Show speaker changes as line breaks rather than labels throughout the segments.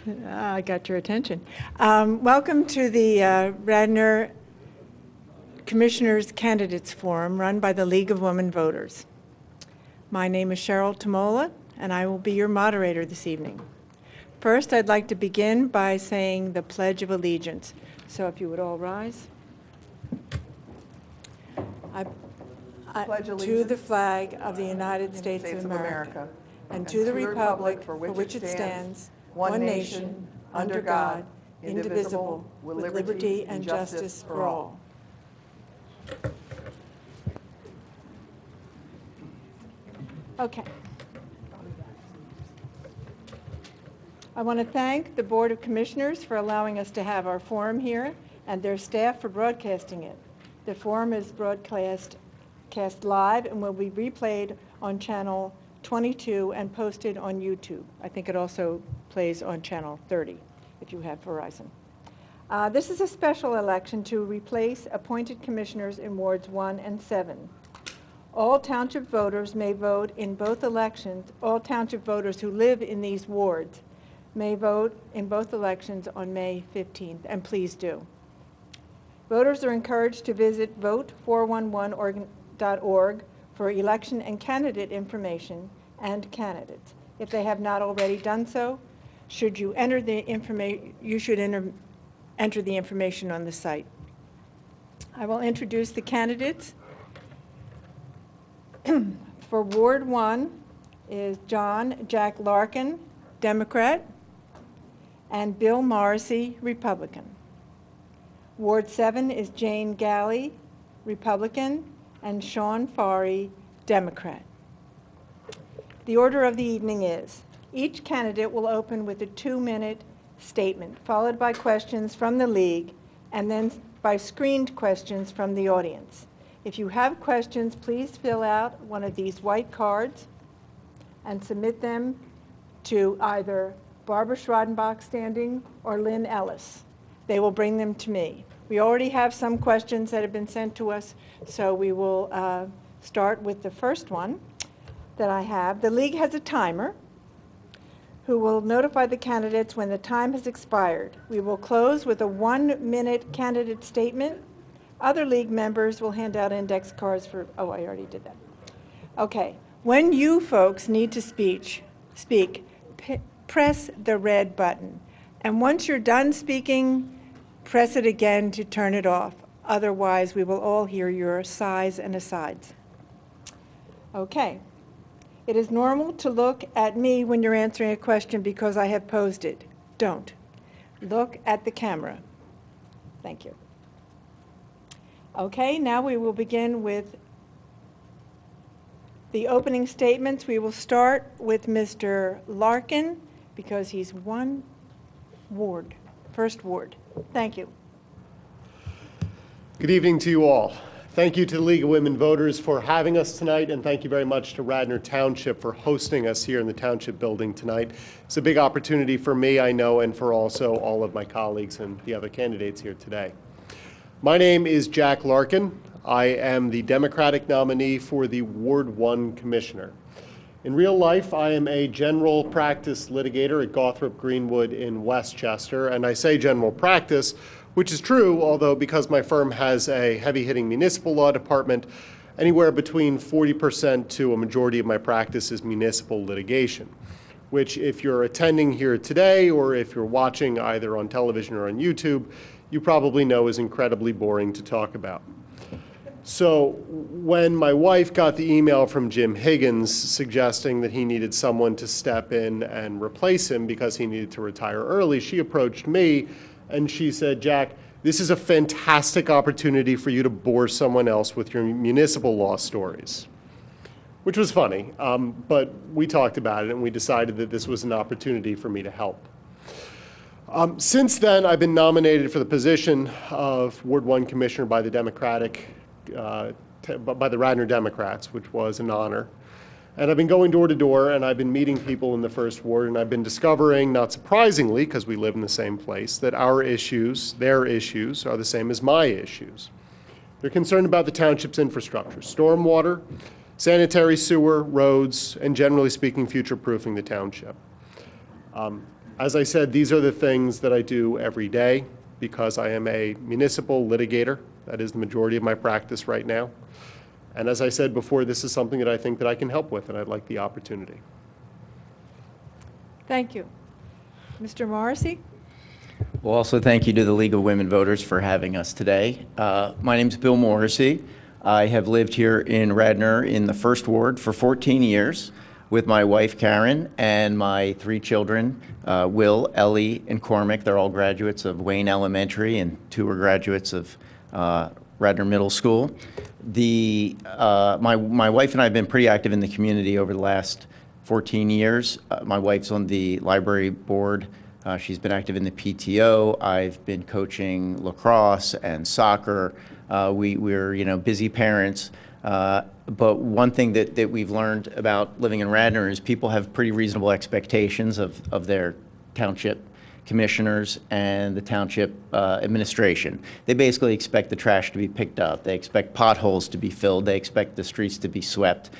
I got your attention. Welcome to the Radnor Commissioners Candidates Forum run by the League of Women Voters. My name is Cheryl Tamola, and I will be your moderator this evening. First, I'd like to begin by saying the Pledge of Allegiance. So if you would all rise. I
pledge allegiance
to the flag of the United States of America, and to the republic for which it stands, one nation, under God, indivisible, with liberty and justice for all. Okay. I want to thank the Board of Commissioners for allowing us to have our forum here and their staff for broadcasting it. The forum is broadcast live and will be replayed on channel 22 and posted on YouTube. I think it also plays on channel 30 if you have Verizon. This is a special election to replace appointed commissioners in wards 1 and 7. All township voters may vote in both elections. All township voters who live in these wards may vote in both elections on May 15th, and please do. Voters are encouraged to visit vote411.org for election and candidate information and candidates. If they have not already done so, you should enter the information on the site. I will introduce the candidates. For Ward 1 is Jack Larkin, Democrat, and Bill Morrissey, Republican. Ward 7 is Jane Galley, Republican, and Sean Farry, Democrat. The order of the evening is, each candidate will open with a 2-minute statement, followed by questions from the League, and then by screened questions from the audience. If you have questions, please fill out one of these white cards and submit them to either Barbara Schrodenbach Standing or Lynn Ellis. They will bring them to me. We already have some questions that have been sent to us, so we will start with the first one that I have. The League has a timer who will notify the candidates when the time has expired. We will close with a 1-minute candidate statement. Other League members will hand out index cards for, oh, I already did that. Okay, when you folks need to speak, press the red button. And once you're done speaking, press it again to turn it off. Otherwise, we will all hear your sighs and asides. Okay. It is normal to look at me when you're answering a question because I have posed it. Don't. Look at the camera. Thank you. Okay, now we will begin with the opening statements. We will start with Mr. Larkin because he's one ward, first ward. Thank you.
Good evening to you all. Thank you to the League of Women Voters for having us tonight, and thank you very much to Radnor Township for hosting us here in the Township building tonight. It's a big opportunity for me, I know, and for also all of my colleagues and the other candidates here today. My name is Jack Larkin. I am the Democratic nominee for the Ward 1 Commissioner. In real life, I am a general practice litigator at Gothrop Greenwood in Westchester, and I say general practice, which is true, although because my firm has a heavy-hitting municipal law department, anywhere between 40% to a majority of my practice is municipal litigation, which if you're attending here today or if you're watching either on television or on YouTube, you probably know is incredibly boring to talk about. So when my wife got the email from Jim Higgins suggesting that he needed someone to step in and replace him because he needed to retire early, she approached me and she said, Jack, this is a fantastic opportunity for you to bore someone else with your municipal law stories, which was funny, but we talked about it and we decided that this was an opportunity for me to help. Since then, I've been nominated for the position of Ward 1 Commissioner by the by the Radnor Democrats, which was an honor. And I've been going door to door, and I've been meeting people in the first ward, and I've been discovering, not surprisingly, because we live in the same place, that our issues, their issues, are the same as my issues. They're concerned about the township's infrastructure, stormwater, sanitary sewer, roads, and generally speaking, future-proofing the township. As I said, these are the things that I do every day because I am a municipal litigator. That is the majority of my practice right now. And as I said before, this is something that I think that I can help with, and I'd like the opportunity.
Thank you. Mr. Morrissey?
Well, also thank you to the League of Women Voters for having us today. My name is Bill Morrissey. I have lived here in Radnor in the First Ward for 14 years with my wife Karen and my 3 children, Will, Ellie, and Cormac. They're all graduates of Wayne Elementary, and 2 are graduates of Radnor Middle School. My wife and I have been pretty active in the community over the last 14 years. My wife's on the library board. She's been active in the PTO. I've been coaching lacrosse and soccer. We're busy parents. But one thing that we've learned about living in Radnor is people have pretty reasonable expectations of their township commissioners and the township administration. They basically expect the trash to be picked up. They expect potholes to be filled. They expect the streets to be swept.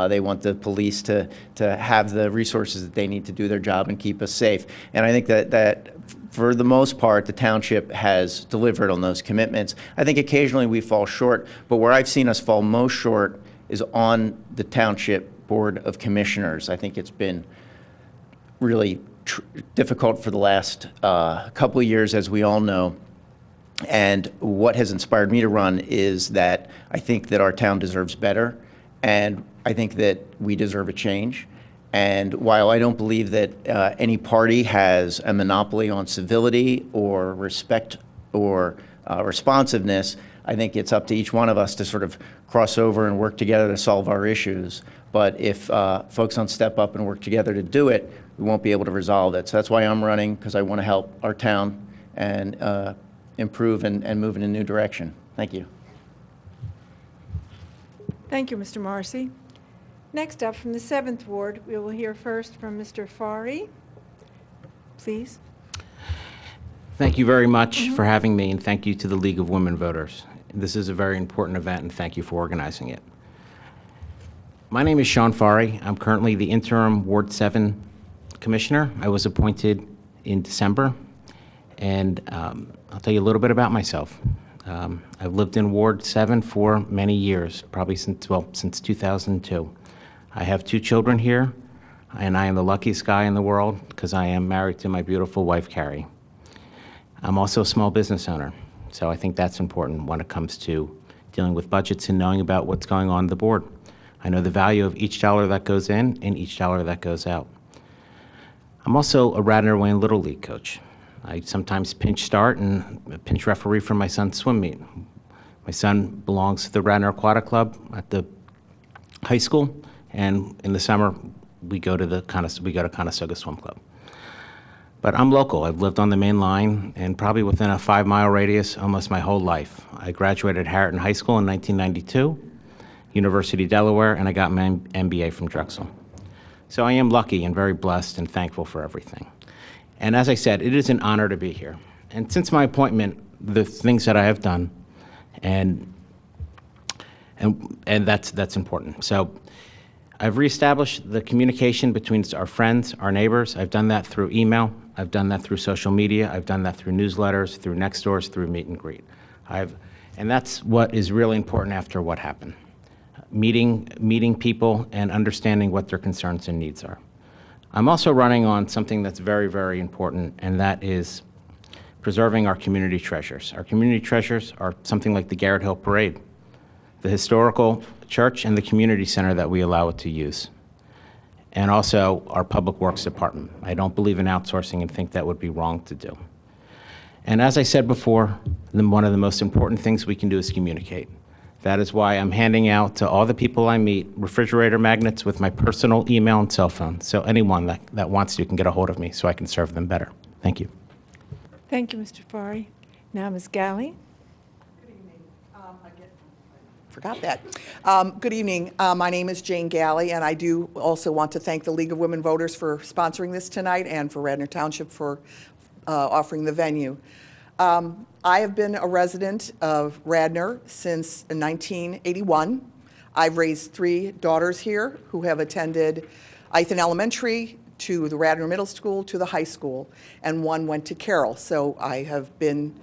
They want the police to have the resources that they need to do their job and keep us safe. And I think that for the most part, the township has delivered on those commitments. I think occasionally we fall short, but where I've seen us fall most short is on the Township Board of Commissioners. I think it's been really difficult for the last couple of years, as we all know. And what has inspired me to run is that I think that our town deserves better, and I think that we deserve a change. And while I don't believe that any party has a monopoly on civility or respect or responsiveness, I think it's up to each one of us to sort of cross over and work together to solve our issues. But if folks don't step up and work together to do it, we won't be able to resolve it. So that's why I'm running, because I want to help our town and improve and move in a new direction. Thank you.
Thank you, Mr. Morrissey. Next up, from the 7th Ward, we will hear first from Mr. Fari. Please.
Thank you very much for having me, and thank you to the League of Women Voters. This is a very important event, and thank you for organizing it. My name is Sean Fari. I'm currently the interim Ward 7 Commissioner. I was appointed in December, and I'll tell you a little bit about myself. I've lived in Ward 7 for many years, probably since 2002. I have 2 children here, and I am the luckiest guy in the world because I am married to my beautiful wife, Carrie. I'm also a small business owner, so I think that's important when it comes to dealing with budgets and knowing about what's going on the board. I know the value of each dollar that goes in and each dollar that goes out. I'm also a Radnor Wayne Little League coach. I sometimes pinch start and pinch referee for my son's swim meet. My son belongs to the Radnor Aquatic Club at the high school, and in the summer we go to Conestoga Swim Club. But I'm local. I've lived on the main line and probably within a 5-mile radius almost my whole life. I graduated Harriton High School in 1992, University of Delaware, and I got my MBA from Drexel. So I am lucky and very blessed and thankful for everything. And as I said, it is an honor to be here. And since my appointment, the things that I have done, and that's important. So I've reestablished the communication between our friends, our neighbors. I've done that through email. I've done that through social media. I've done that through newsletters, through next doors, through meet and greet. And that's what is really important after what happened. Meeting people and understanding what their concerns and needs are. I'm also running on something that's very, very important, and that is preserving our community treasures. Our community treasures are something like the Garrett Hill Parade, the historical church, and the community center that we allow it to use, and also our Public Works Department. I don't believe in outsourcing and think that would be wrong to do. And as I said before, one of the most important things we can do is communicate. That is why I'm handing out to all the people I meet refrigerator magnets with my personal email and cell phone, so anyone that wants to can get a hold of me so I can serve them better. Thank you.
Thank you, Mr. Fari. Now, Ms. Galley.
Good evening. Forgot that. Good evening. My name is Jane Galley, and I do also want to thank the League of Women Voters for sponsoring this tonight and for Radnor Township for offering the venue. I have been a resident of Radnor since 1981. I've raised 3 daughters here who have attended Ithan Elementary, to the Radnor Middle School, to the high school, and one went to Carroll. So I have been,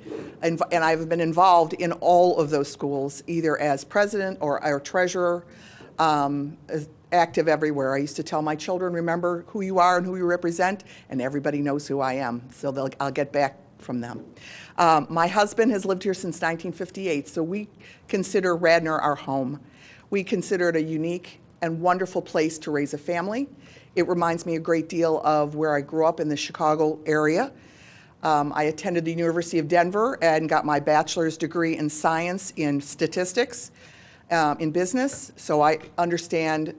and I've been involved in all of those schools, either as president or treasurer, active everywhere. I used to tell my children, remember who you are and who you represent, and everybody knows who I am, so I'll get back from them. My husband has lived here since 1958, so we consider Radnor our home. We consider it a unique and wonderful place to raise a family. It reminds me a great deal of where I grew up in the Chicago area. I attended the University of Denver and got my bachelor's degree in science in statistics, in business, so I understand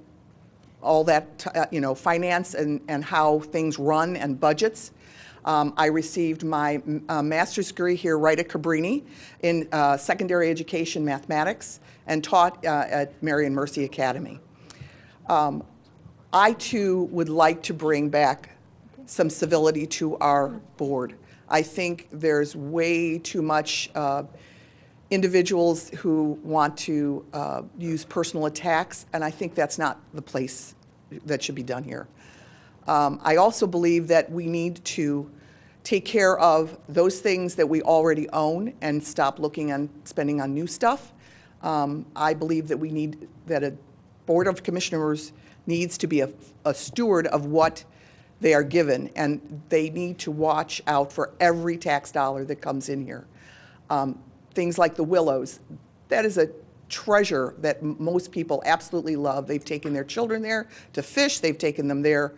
all that, finance and how things run and budgets. I received my master's degree here right at Cabrini in secondary education mathematics and taught at Mary and Mercy Academy. I too would like to bring back some civility to our board. I think there's way too much individuals who want to use personal attacks, and I think that's not the place that should be done here. I also believe that we need to take care of those things that we already own and stop looking and spending on new stuff. I believe that a Board of Commissioners needs to be a steward of what they are given, and they need to watch out for every tax dollar that comes in here. Things like the Willows, that is a treasure that most people absolutely love. They've taken their children there to fish, they've taken them there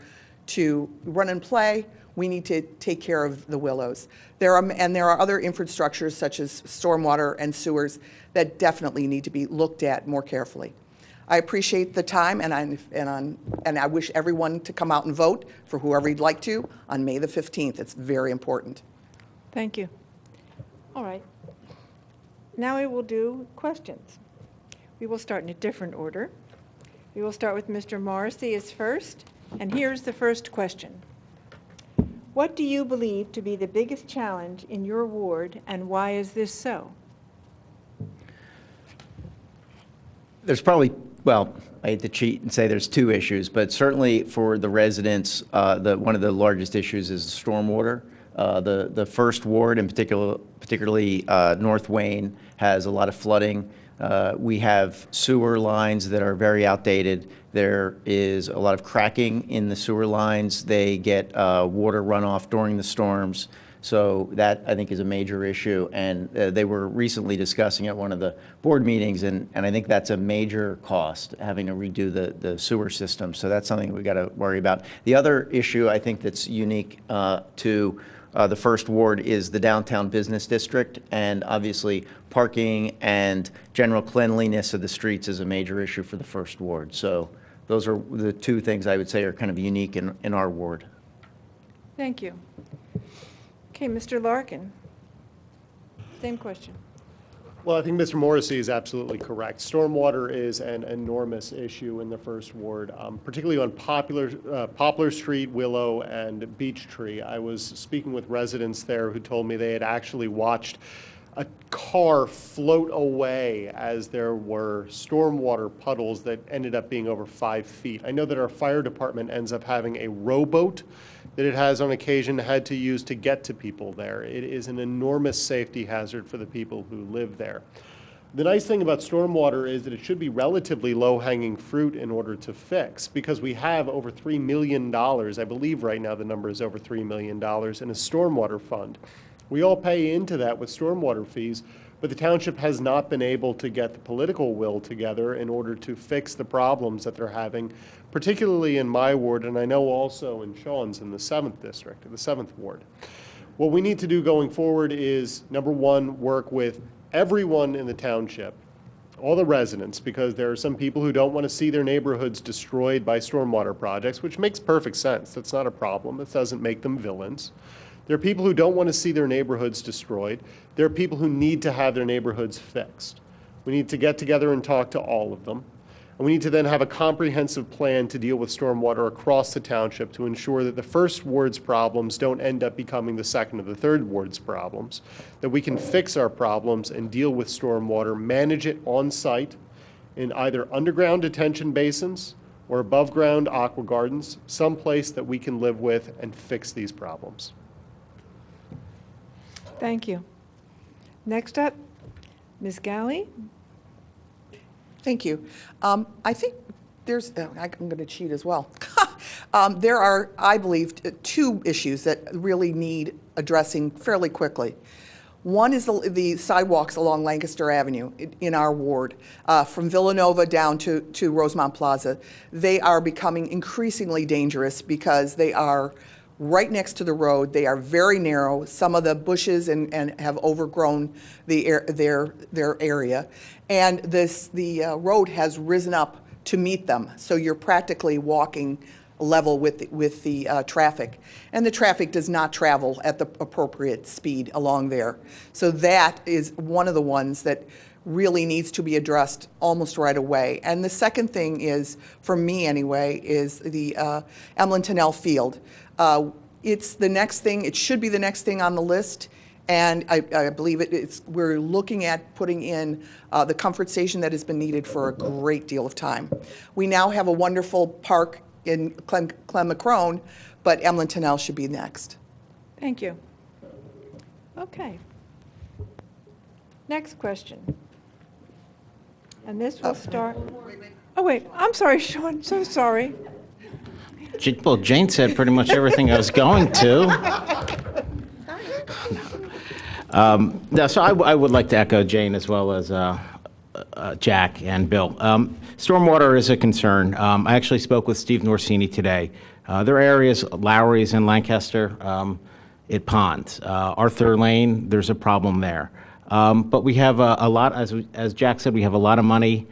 to run and play. We need to take care of the Willows. There are other infrastructures such as stormwater and sewers that definitely need to be looked at more carefully. I appreciate the time, and I wish everyone to come out and vote for whoever you'd like to on May the 15th. It's very important.
Thank you. All right. Now we will do questions. We will start in a different order. We will start with Mr. Morrissey as first, and here's the first question. What do you believe to be the biggest challenge in your ward, and why is this so?
There's probably, well, I hate to cheat and say there's two issues, but certainly for the residents, one of the largest issues is stormwater. The first ward, in particularly North Wayne, has a lot of flooding. We have sewer lines that are very outdated. There is a lot of cracking in the sewer lines. They get water runoff during the storms. So that, I think, is a major issue. And they were recently discussing at one of the board meetings, and I think that's a major cost, having to redo the sewer system. So that's something we got to worry about. The other issue I think that's unique to the first ward is the downtown business district, and obviously parking and general cleanliness of the streets is a major issue for the first ward. So those are the two things I would say are kind of unique in our ward.
Thank you. Okay, Mr. Larkin, same question.
Well, I think Mr. Morrissey is absolutely correct. Stormwater is an enormous issue in the first ward, particularly on Poplar Street, Willow, and Beech Tree. I was speaking with residents there who told me they had actually watched a car float away as there were stormwater puddles that ended up being over 5 feet. I know that our fire department ends up having a rowboat that it has on occasion had to use to get to people there. It is an enormous safety hazard for the people who live there. The nice thing about stormwater is that it should be relatively low-hanging fruit in order to fix, because we have over $3 million, I believe right now the number is over $3 million, in a stormwater fund. We all pay into that with stormwater fees, but the township has not been able to get the political will together in order to fix the problems that they're having, particularly in my ward, and I know also in Sean's in the 7th district, the 7th ward. What we need to do going forward is, number one, work with everyone in the township, all the residents, because there are some people who don't want to see their neighborhoods destroyed by stormwater projects, which makes perfect sense. That's not a problem. It doesn't make them villains. There are people who don't want to see their neighborhoods destroyed. There are people who need to have their neighborhoods fixed. We need to get together and talk to all of them. And we need to then have a comprehensive plan to deal with stormwater across the township to ensure that the first ward's problems don't end up becoming the second or the third ward's problems, that we can fix our problems and deal with stormwater, manage it on site in either underground detention basins or above-ground aqua gardens, someplace that we can live with and fix these problems.
Thank you. Next up, Ms. Galley.
Thank you. I think there's, I'm going to cheat as well. There are, I believe, two issues that really need addressing fairly quickly. One is the sidewalks along Lancaster Avenue in our ward, from Villanova down to Rosemont Plaza. They are becoming increasingly dangerous because they are right next to the road. They are very narrow. Some of the bushes and have overgrown their area. And the road has risen up to meet them. So you're practically walking level with the traffic. And the traffic does not travel at the appropriate speed along there. So that is one of the ones that really needs to be addressed almost right away. And the second thing is, for me anyway, is the Emlyn Tennell Field. It's the next thing, it should be the next thing on the list. And I believe we're looking at putting in the comfort station that has been needed for a great deal of time. We now have a wonderful park in Clem McCrone, but Emlyn Tennell should be next.
Thank you. Okay. Next question. And this will start. Oh, wait, I'm sorry, Sean, so sorry.
Well, Jane said pretty much everything I was going to. No, so I would like to echo Jane as well as Jack and Bill. Stormwater is a concern. I actually spoke with Steve Norsini today. There are areas, Lowry's and Lancaster, it ponds. Arthur Lane, there's a problem there. But we have a lot, as Jack said, we have a lot of money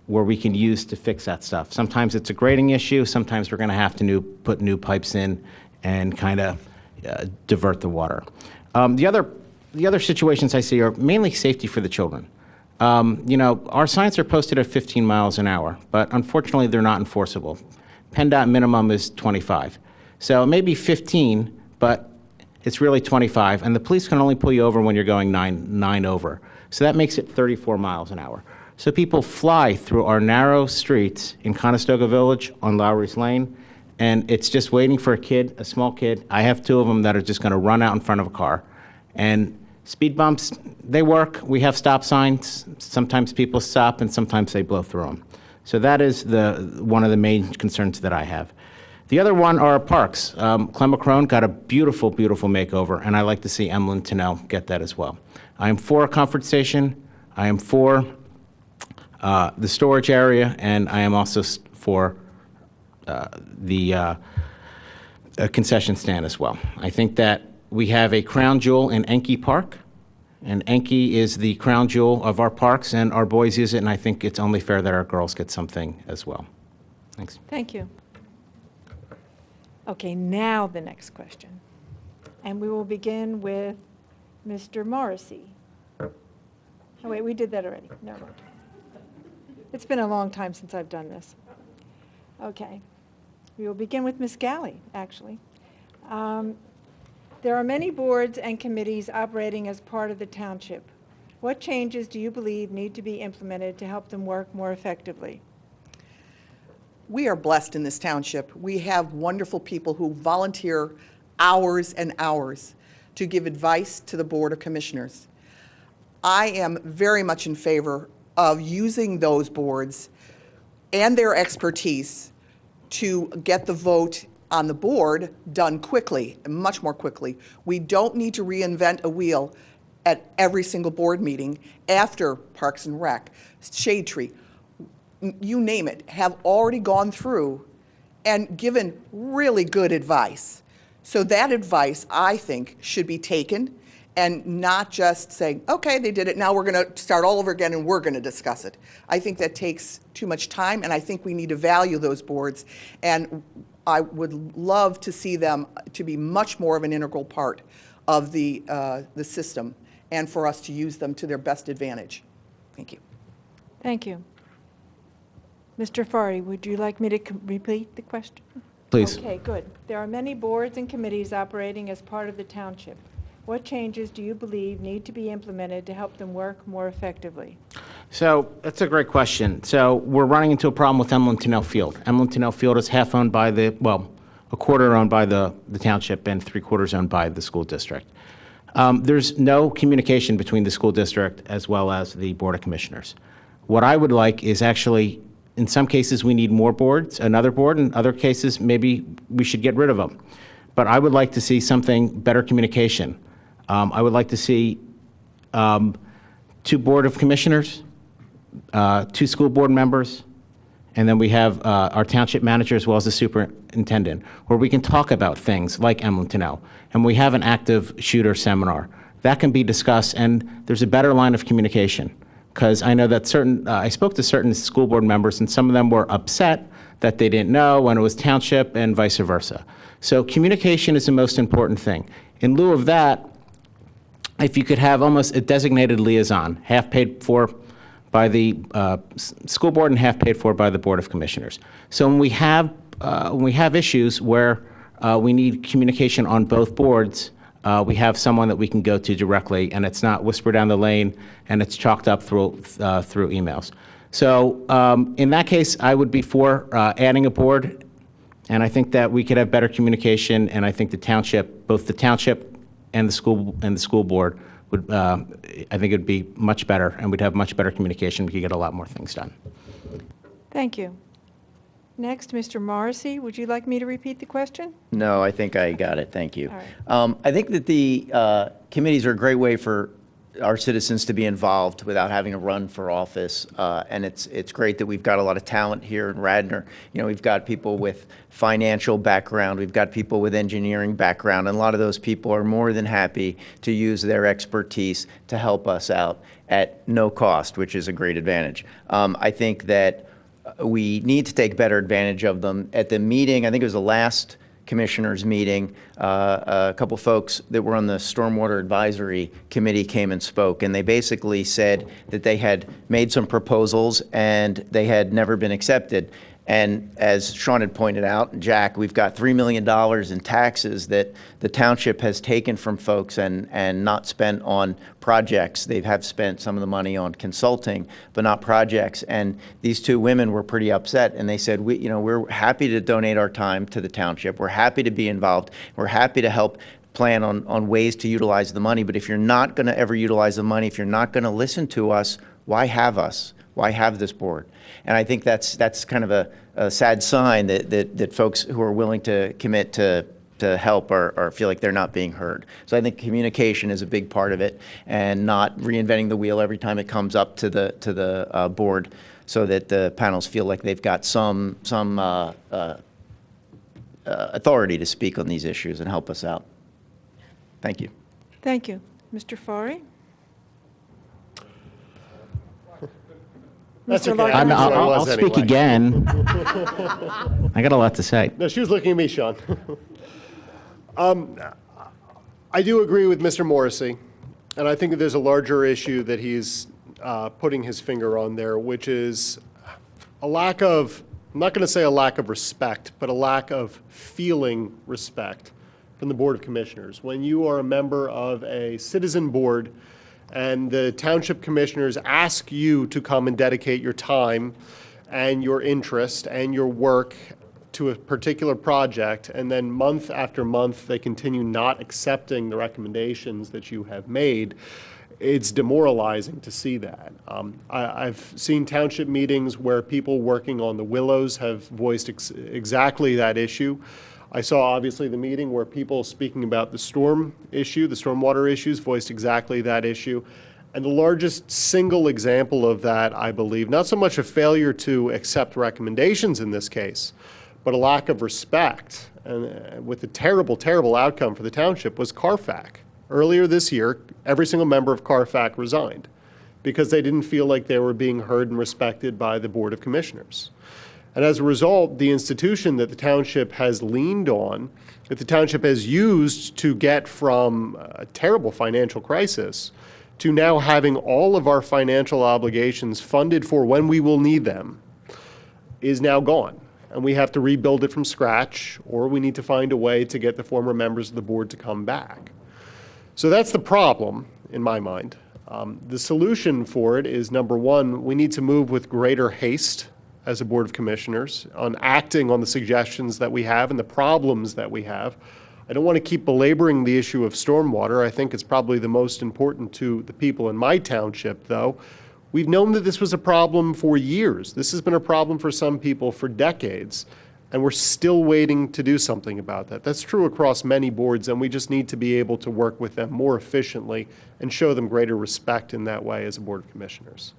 where we can use to fix that stuff. Sometimes it's a grading issue. Sometimes we're going to have to put new pipes in and kind of divert the water. The other situations I see are mainly safety for the children. You know, our signs are posted at 15 miles an hour, but unfortunately they're not enforceable. PennDOT minimum is 25. So it may be 15, but it's really 25, and the police can only pull you over when you're going nine over. So that makes it 34 miles an hour. So people fly through our narrow streets in Conestoga Village on Lowry's Lane, and it's just waiting for a small kid. I have two of them that are just going to run out in front of a car. And speed bumps, they work. We have stop signs. Sometimes people stop, and sometimes they blow through them. So that is one of the main concerns that I have. The other one are parks. Clem McCrone got a beautiful, beautiful makeover, and I like to see Emlyn Tennell get that as well. I am for a comfort station. I am for the storage area, and I am also for the concession stand as well. I think that we have a crown jewel in Enki Park, and Enki is the crown jewel of our parks, and our boys use it, and I think it's only fair that our girls get something as well. Thanks.
Thank you. Okay, now the next question. And we will begin with Mr. Morrissey. Oh, wait, we did that already. Never mind. It's been a long time since I've done this. Okay. We will begin with Ms. Galley, actually. There are many boards and committees operating as part of the township. What changes do you believe need to be implemented to help them work more effectively?
We are blessed in this township. We have wonderful people who volunteer hours and hours to give advice to the Board of Commissioners. I am very much in favor of using those boards and their expertise to get the vote on the board done quickly, much more quickly. We don't need to reinvent a wheel at every single board meeting after Parks and Rec, Shade Tree, you name it, have already gone through and given really good advice. So that advice, I think, should be taken and not just saying, okay, they did it, now we're going to start all over again and we're going to discuss it. I think that takes too much time, and I think we need to value those boards, and I would love to see them to be much more of an integral part of the system and for us to use them to their best advantage. Thank you.
Thank you. Mr. Farry, would you like me to repeat the question?
Please.
Okay, good. There are many boards and committees operating as part of the township. What changes do you believe need to be implemented to help them work more effectively?
So that's a great question. So we're running into a problem with Emlyn-Tunnell Field. Emlyn-Tunnell Field is half owned by a quarter owned by the township and 3/4 owned by the school district. There's no communication between the school district as well as the Board of Commissioners. What I would like is actually, in some cases, we need more boards, another board. In other cases, maybe we should get rid of them. But I would like to see something better communication. I would like to see 2 Board of Commissioners, 2 school board members, and then we have our township manager as well as the superintendent, where we can talk about things like Emlyn-Tunnell, and we have an active shooter seminar. That can be discussed, and there's a better line of communication. Because I know that I spoke to certain school board members, and some of them were upset that they didn't know when it was township and vice versa. So communication is the most important thing. In lieu of that, if you could have almost a designated liaison, half paid for by the school board and half paid for by the Board of Commissioners. So when we have issues where we need communication on both boards, we have someone that we can go to directly, and it's not whispered down the lane, and it's chalked up through emails. So in that case, I would be for adding a board, and I think that we could have better communication, and I think the township, both the township and the school board, would, I think it would be much better, and we'd have much better communication. We could get a lot more things done.
Thank you. Next, Mr. Morrissey, would you like me to repeat the question?
No, I think I got it. Thank you.
All right.
I think that the committees are a great way for our citizens to be involved without having to run for office. And it's great that we've got a lot of talent here in Radnor. You know, we've got people with financial background, we've got people with engineering background, and a lot of those people are more than happy to use their expertise to help us out at no cost, which is a great advantage. I think that we need to take better advantage of them. At the meeting, I think it was the last commissioners meeting, a couple folks that were on the Stormwater Advisory Committee came and spoke, and they basically said that they had made some proposals and they had never been accepted. And as Sean had pointed out, and Jack, we've got $3 million in taxes that the township has taken from folks and not spent on projects. They have spent some of the money on consulting, but not projects. And these 2 women were pretty upset, and they said, we're happy to donate our time to the township. We're happy to be involved. We're happy to help plan on ways to utilize the money. But if you're not going to ever utilize the money, if you're not going to listen to us, why have us? Why have this board? And I think that's kind of a sad sign that folks who are willing to commit to help or feel like they're not being heard. So I think communication is a big part of it, and not reinventing the wheel every time it comes up to the board, so that the panels feel like they've got some authority to speak on these issues and help us out. Thank you.
Thank you. Mr. Fari?
That's
Mr.
okay.
Larkin?
I'll speak
anyway.
again. I got a lot to say.
No, she was looking at me, Sean. I do agree with Mr. Morrissey, and I think that there's a larger issue that he's putting his finger on there, which is a lack of, I'm not going to say a lack of respect, but a lack of feeling respect from the Board of Commissioners. When you are a member of a citizen board and the township commissioners ask you to come and dedicate your time and your interest and your work to a particular project, and then month after month they continue not accepting the recommendations that you have made, it's demoralizing to see that. I've seen township meetings where people working on the Willows have voiced exactly that issue. I saw obviously the meeting where people speaking about the storm issue, the stormwater issues, voiced exactly that issue. And the largest single example of that, I believe, not so much a failure to accept recommendations in this case, but a lack of respect, and with a terrible, terrible outcome for the township, was CARFAC. Earlier this year, every single member of CARFAC resigned because they didn't feel like they were being heard and respected by the Board of Commissioners. And as a result, the institution that the township has leaned on, that the township has used to get from a terrible financial crisis to now having all of our financial obligations funded for when we will need them, is now gone. And we have to rebuild it from scratch, or we need to find a way to get the former members of the board to come back. So that's the problem, in my mind. The solution for it is, number one, we need to move with greater haste as a Board of Commissioners on acting on the suggestions that we have and the problems that we have. I don't want to keep belaboring the issue of stormwater. I think it's probably the most important to the people in my township, though. We've known that this was a problem for years. This has been a problem for some people for decades, and we're still waiting to do something about that. That's true across many boards, and we just need to be able to work with them more efficiently and show them greater respect in that way as a Board of Commissioners.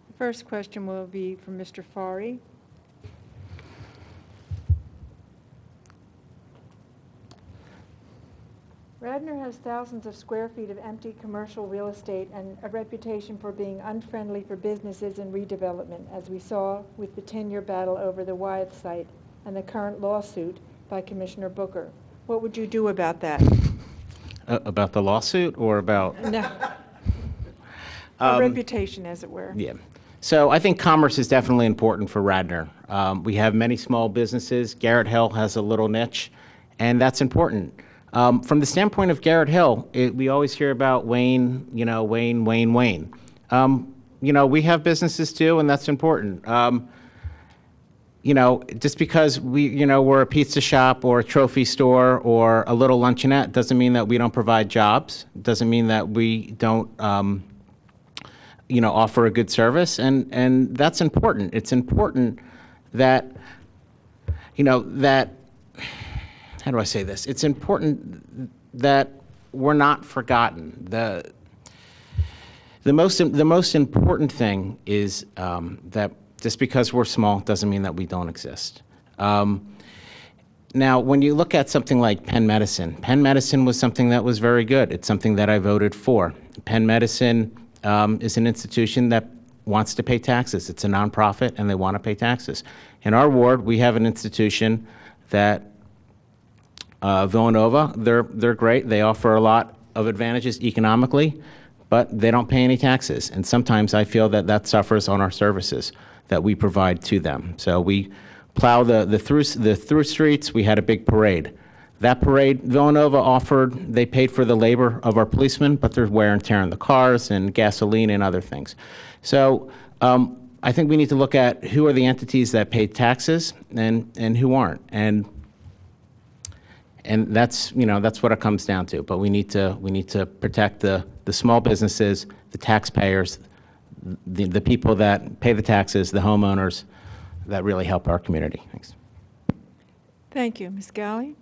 The first question will be from Mr. Farry. Radnor has thousands of square feet of empty commercial real estate and a reputation for being unfriendly for businesses and redevelopment, as we saw with the 10-year battle over the Wyeth site and the current lawsuit by Commissioner Booker. What would you do about that?
About the lawsuit or about?
No. A reputation, as it were.
Yeah. So I think commerce is definitely important for Radnor. We have many small businesses. Garrett Hill has a little niche, and that's important. From the standpoint of Garrett Hill, we always hear about Wayne, Wayne. We have businesses too, and that's important. Just because we're a pizza shop or a trophy store or a little luncheonette doesn't mean that we don't provide jobs. Doesn't mean that we don't, offer a good service, and that's important. It's important that, how do I say this? It's important that we're not forgotten. The most important thing is that just because we're small doesn't mean that we don't exist. Now, when you look at something like Penn Medicine was something that was very good. It's something that I voted for. Penn Medicine is an institution that wants to pay taxes. It's a nonprofit, and they want to pay taxes. In our ward, we have an institution that Villanova, they're great. They offer a lot of advantages economically, but they don't pay any taxes. And sometimes I feel that that suffers on our services that we provide to them. So we plow the through streets. We had a big parade. That parade, Villanova offered, they paid for the labor of our policemen, but there's wear and tear on the cars and gasoline and other things. So I think we need to look at who are the entities that pay taxes and who aren't. And that's what it comes down to. But we need to protect the small businesses, the taxpayers, the people that pay the taxes, the homeowners that really help our community. Thanks.
Thank you. Ms. Galley?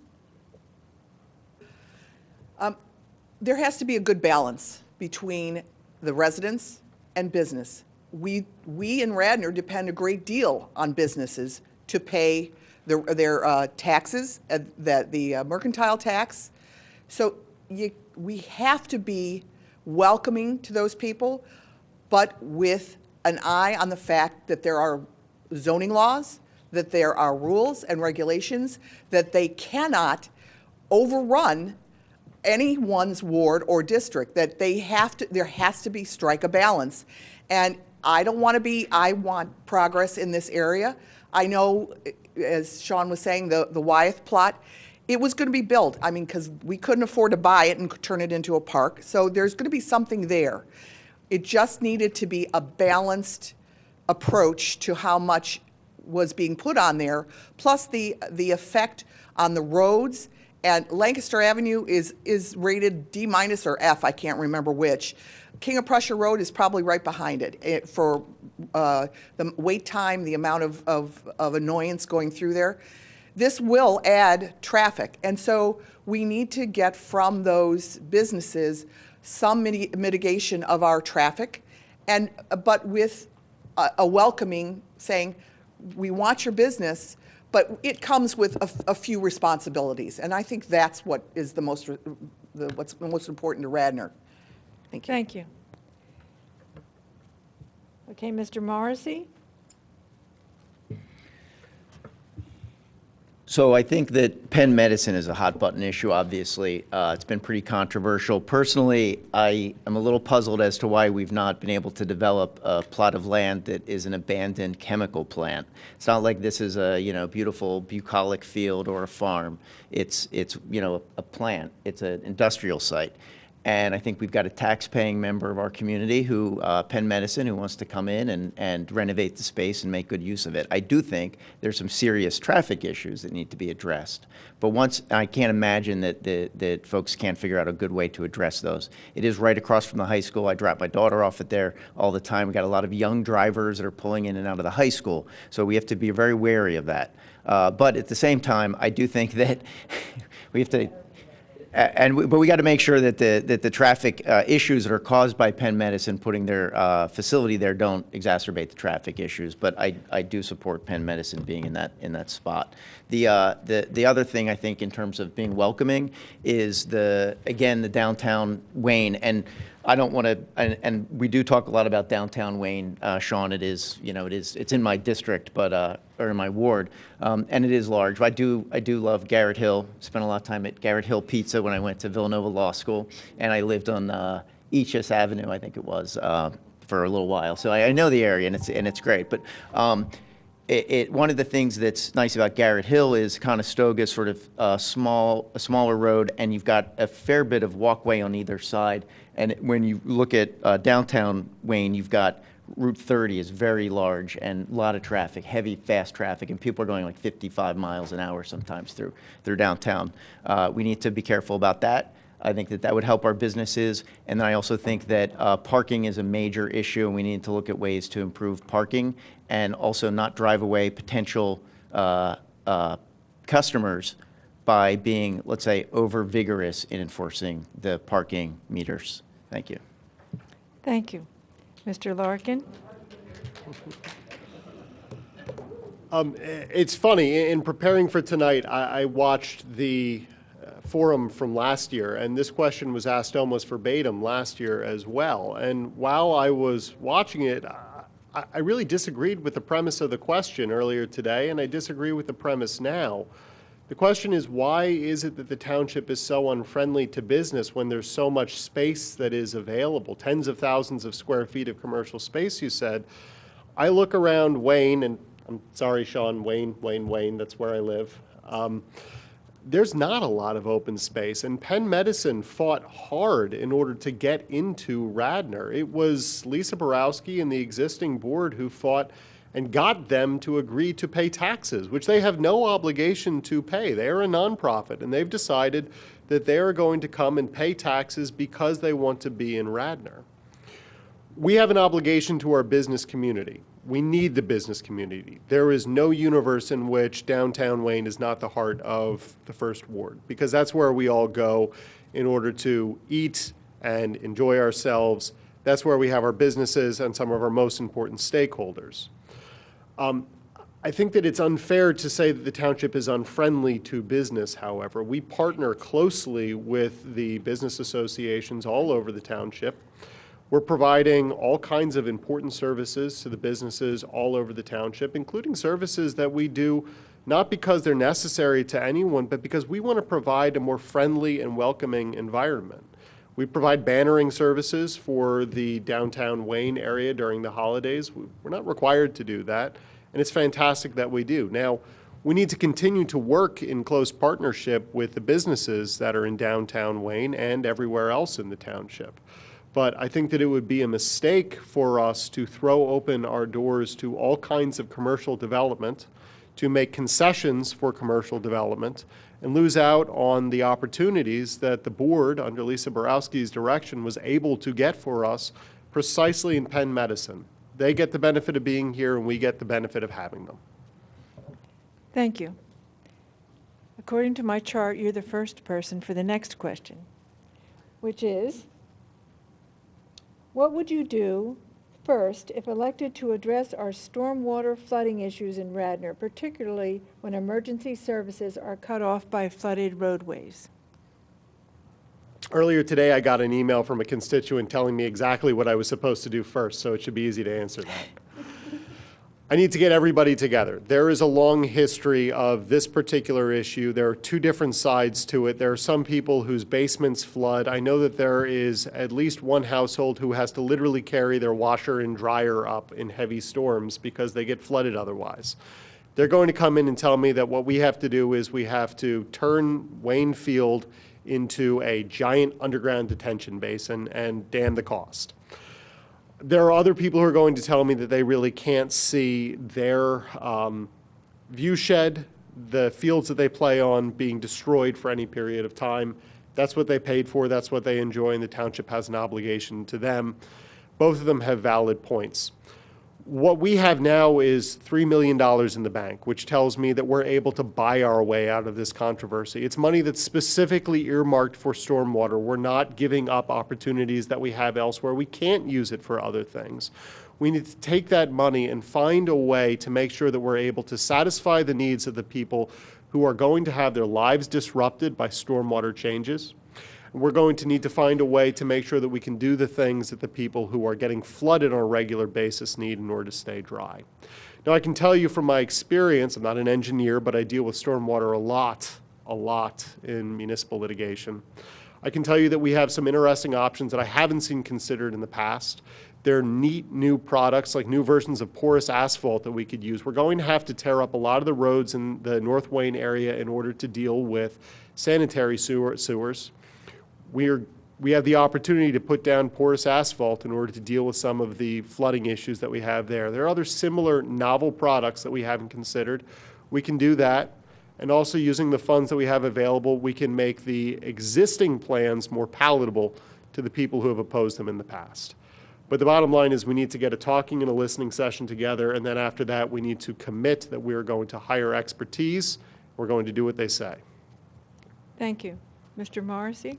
There has to be a good balance between the residents and business. We in Radnor depend a great deal on businesses to pay their taxes, the mercantile tax. So we have to be welcoming to those people, but with an eye on the fact that there are zoning laws, that there are rules and regulations, that they cannot overrun anyone's ward or district, that there has to be strike a balance. And I want progress in this area. I know, as Sean was saying, the Wyeth plot, it was going to be built. I mean, because we couldn't afford to buy it and turn it into a park. So there's going to be something there. It just needed to be a balanced approach to how much was being put on there, plus the effect on the roads. And Lancaster Avenue is rated D- or F, I can't remember which. King of Prussia Road is probably right behind it for the wait time, the amount of annoyance going through there. This will add traffic, and so we need to get from those businesses some mitigation of our traffic, but with a welcoming, saying, we want your business, but it comes with a few responsibilities, and I think that's what is what's most important to Radnor. Thank you.
Thank you. Okay, Mr. Morrissey?
So I think that Penn medicine is a hot button issue, obviously. It's been pretty controversial. Personally, I am a little puzzled as to why we've not been able to develop a plot of land that is an abandoned chemical plant. It's not like this is a, beautiful bucolic field or a farm. It's a plant. It's an industrial site. And I think we've got a tax-paying member of our community who, Penn Medicine, who wants to come in and renovate the space and make good use of it. I do think there's some serious traffic issues that need to be addressed. But I can't imagine that folks can't figure out a good way to address those. It is right across from the high school. I drop my daughter off at there all the time. We've got a lot of young drivers that are pulling in and out of the high school. So we have to be very wary of that. But at the same time, I do think that we have to... But we got to make sure that the traffic issues that are caused by Penn Medicine putting their facility there don't exacerbate the traffic issues. But I do support Penn Medicine being in that spot. The other thing I think in terms of being welcoming is the downtown Wayne. And I don't want to, and we do talk a lot about downtown Wayne, Sean. It is, it's in my district, but or in my ward, and it is large. I do love Garrett Hill. Spent a lot of time at Garrett Hill Pizza when I went to Villanova Law School, and I lived on Eachus Avenue, I think it was, for a little while. So I know the area, and it's great. But one of the things that's nice about Garrett Hill is Conestoga is sort of a smaller road, and you've got a fair bit of walkway on either side. And when you look at downtown Wayne, you've got Route 30 is very large and a lot of traffic, heavy, fast traffic, and people are going like 55 miles an hour sometimes through downtown. We need to be careful about that. I think that would help our businesses. And then I also think that parking is a major issue, and we need to look at ways to improve parking and also not drive away potential customers by being, let's say, over vigorous in enforcing the parking meters. Thank you.
Thank you. Mr. Larkin?
It's funny, in preparing for tonight, I watched the forum from last year, and this question was asked almost verbatim last year as well. And while I was watching it, I really disagreed with the premise of the question earlier today, and I disagree with the premise now. The question is, why is it that the township is so unfriendly to business when there's so much space that is available? Tens of thousands of square feet of commercial space, you said. I look around Wayne, and I'm sorry, Sean, Wayne, that's where I live. There's not a lot of open space, and Penn Medicine fought hard in order to get into Radnor. It was Lisa Borowski and the existing board who fought and got them to agree to pay taxes, which they have no obligation to pay. They are a nonprofit, and they've decided that they are going to come and pay taxes because they want to be in Radnor. We have an obligation to our business community. We need the business community. There is no universe in which downtown Wayne is not the heart of the First Ward, because that's where we all go in order to eat and enjoy ourselves. That's where we have our businesses and some of our most important stakeholders. I think that it's unfair to say that the township is unfriendly to business, however. We partner closely with the business associations all over the township. We're providing all kinds of important services to the businesses all over the township, including services that we do not because they're necessary to anyone, but because we want to provide a more friendly and welcoming environment. We provide bannering services for the downtown Wayne area during the holidays. We're not required to do that, and it's fantastic that we do. Now, we need to continue to work in close partnership with the businesses that are in downtown Wayne and everywhere else in the township. But I think that it would be a mistake for us to throw open our doors to all kinds of commercial development, to make concessions for commercial development, and lose out on the opportunities that the board, under Lisa Borowski's direction, was able to get for us precisely in Penn Medicine. They get the benefit of being here, and we get the benefit of having them.
Thank you. According to my chart, you're the first person for the next question, which is, what would you do first if elected to address our stormwater flooding issues in Radnor, particularly when emergency services are cut off by flooded roadways?
Earlier today, I got an email from a constituent telling me exactly what I was supposed to do first, so it should be easy to answer that. I need to get everybody together. There is a long history of this particular issue. There are two different sides to it. There are some people whose basements flood. I know that there is at least one household who has to literally carry their washer and dryer up in heavy storms because they get flooded otherwise. They're going to come in and tell me that what we have to do is we have to turn Wayne Field into a giant underground detention basin and damn the cost. There are other people who are going to tell me that they really can't see their view shed, the fields that they play on, being destroyed for any period of time. That's what they paid for, that's what they enjoy, and the township has an obligation to them. Both of them have valid points. What we have now is $3 million in the bank, which tells me that we're able to buy our way out of this controversy. It's money that's specifically earmarked for stormwater. We're not giving up opportunities that we have elsewhere. We can't use it for other things. We need to take that money and find a way to make sure that we're able to satisfy the needs of the people who are going to have their lives disrupted by stormwater changes. We're going to need to find a way to make sure that we can do the things that the people who are getting flooded on a regular basis need in order to stay dry. Now, I can tell you from my experience, I'm not an engineer, but I deal with stormwater a lot in municipal litigation. I can tell you that we have some interesting options that I haven't seen considered in the past. They're neat new products, like new versions of porous asphalt that we could use. We're going to have to tear up a lot of the roads in the North Wayne area in order to deal with sanitary sewers. We have the opportunity to put down porous asphalt in order to deal with some of the flooding issues that we have there. There are other similar novel products that we haven't considered. We can do that, and also using the funds that we have available, we can make the existing plans more palatable to the people who have opposed them in the past. But the bottom line is we need to get a talking and a listening session together, and then after that we need to commit that we are going to hire expertise. We're going to do what they say.
Thank you. Mr. Morrissey?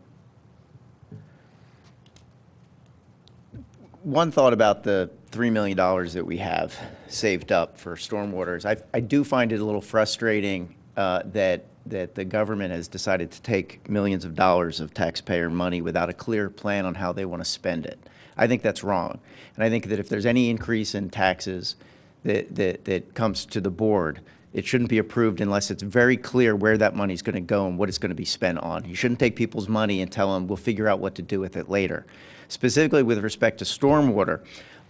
One thought about the $3 million that we have saved up for stormwater is I do find it a little frustrating that the government has decided to take millions of dollars of taxpayer money without a clear plan on how they want to spend it. I think that's wrong. And I think that if there's any increase in taxes that comes to the board, it shouldn't be approved unless it's very clear where that money is going to go and what it's going to be spent on. You shouldn't take people's money and tell them we'll figure out what to do with it later. Specifically with respect to stormwater,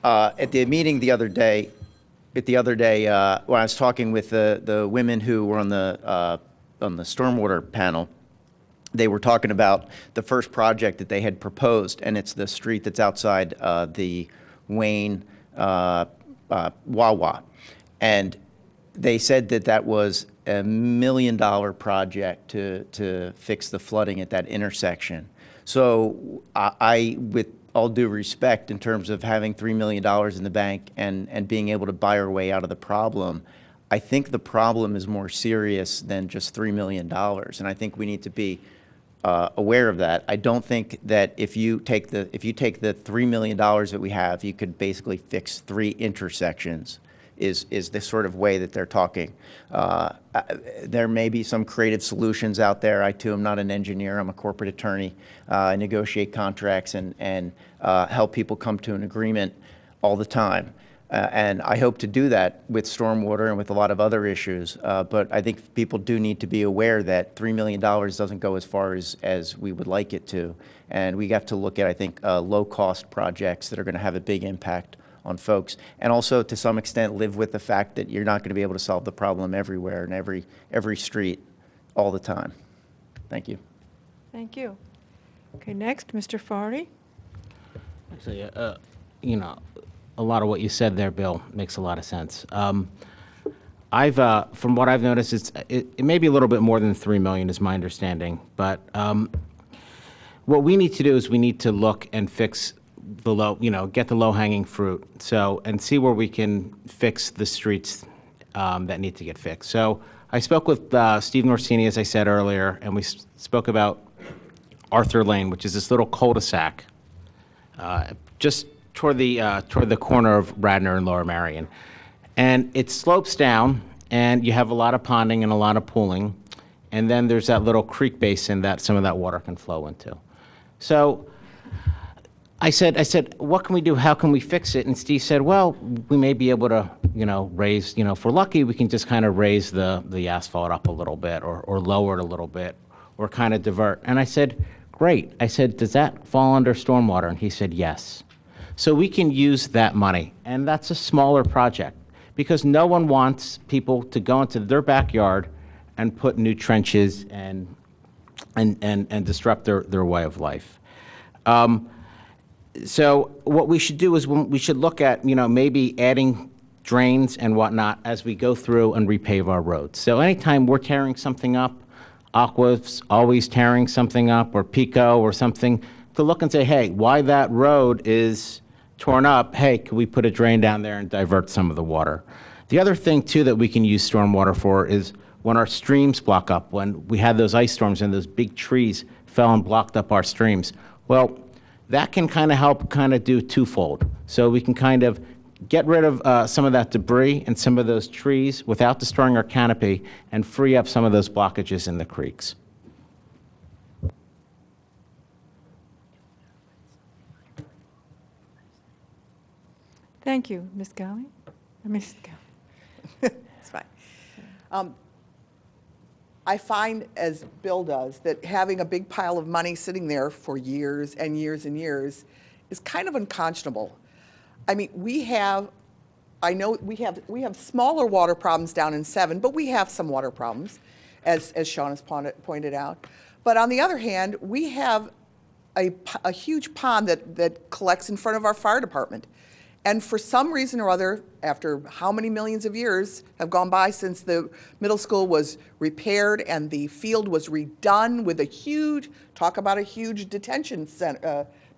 at the meeting the other day, when I was talking with the women who were on the stormwater panel, they were talking about the first project that they had proposed, and it's the street that's outside the Wayne Wawa. And they said that that was $1 million project to fix the flooding at that intersection. So I, with all due respect, in terms of having $3 million in the bank and being able to buy our way out of the problem, I think the problem is more serious than just $3 million. And I think we need to be aware of that. I don't think that if you take the $3 million that we have, you could basically fix 3 intersections. Is the sort of way that they're talking. There may be some creative solutions out there. I, too, am not an engineer. I'm a corporate attorney. I negotiate contracts and help people come to an agreement all the time. And I hope to do that with stormwater and with a lot of other issues. But I think people do need to be aware that $3 million doesn't go as far as we would like it to. And we have to look at, I think, low-cost projects that are going to have a big impact on folks, and also to some extent live with the fact that you're not going to be able to solve the problem everywhere and every street all the time. Thank you.
Thank you. Okay, next, Mr. Farley.
Actually, you know, a lot of what you said there, Bill, makes a lot of sense. From what I've noticed, it may be a little bit more than $3 million is my understanding, but what we need to do is we need to look and fix the get the low-hanging fruit, and see where we can fix the streets that need to get fixed. So I spoke with Steve Norsini, as I said earlier, and we spoke about Arthur Lane, which is this little cul-de-sac just toward the corner of Radnor and Lower Marion. And it slopes down, and you have a lot of ponding and a lot of pooling, and then there's that little creek basin that some of that water can flow into. So I said, what can we do? How can we fix it? And Steve said, well, we may be able to, raise, if we're lucky, we can just kind of raise the asphalt up a little bit or lower it a little bit or kind of divert. And I said, great. I said, does that fall under stormwater? And he said, yes. So we can use that money. And that's a smaller project because no one wants people to go into their backyard and put new trenches and disrupt their way of life. So what we should do is we should look at, maybe adding drains and whatnot as we go through and repave our roads. So anytime we're tearing something up, Aqua's always tearing something up, or Pico or something, to look and say, hey, why that road is torn up, hey, can we put a drain down there and divert some of the water? The other thing, too, that we can use stormwater for is when our streams block up, when we had those ice storms and those big trees fell and blocked up our streams. Well, that can kind of help do twofold. So we can kind of get rid of some of that debris and some of those trees without destroying our canopy and free up some of those blockages in the creeks.
Thank you, Ms. Galley. Ms. Galley.
It's fine. I find, as Bill does, that having a big pile of money sitting there for years and years and years is kind of unconscionable. I mean, I know we have smaller water problems down in 7, but we have some water problems, as Sean has pointed out. But on the other hand, we have a huge pond that collects in front of our fire department. And for some reason or other, after how many millions of years have gone by since the middle school was repaired and the field was redone with a huge, talk about a huge detention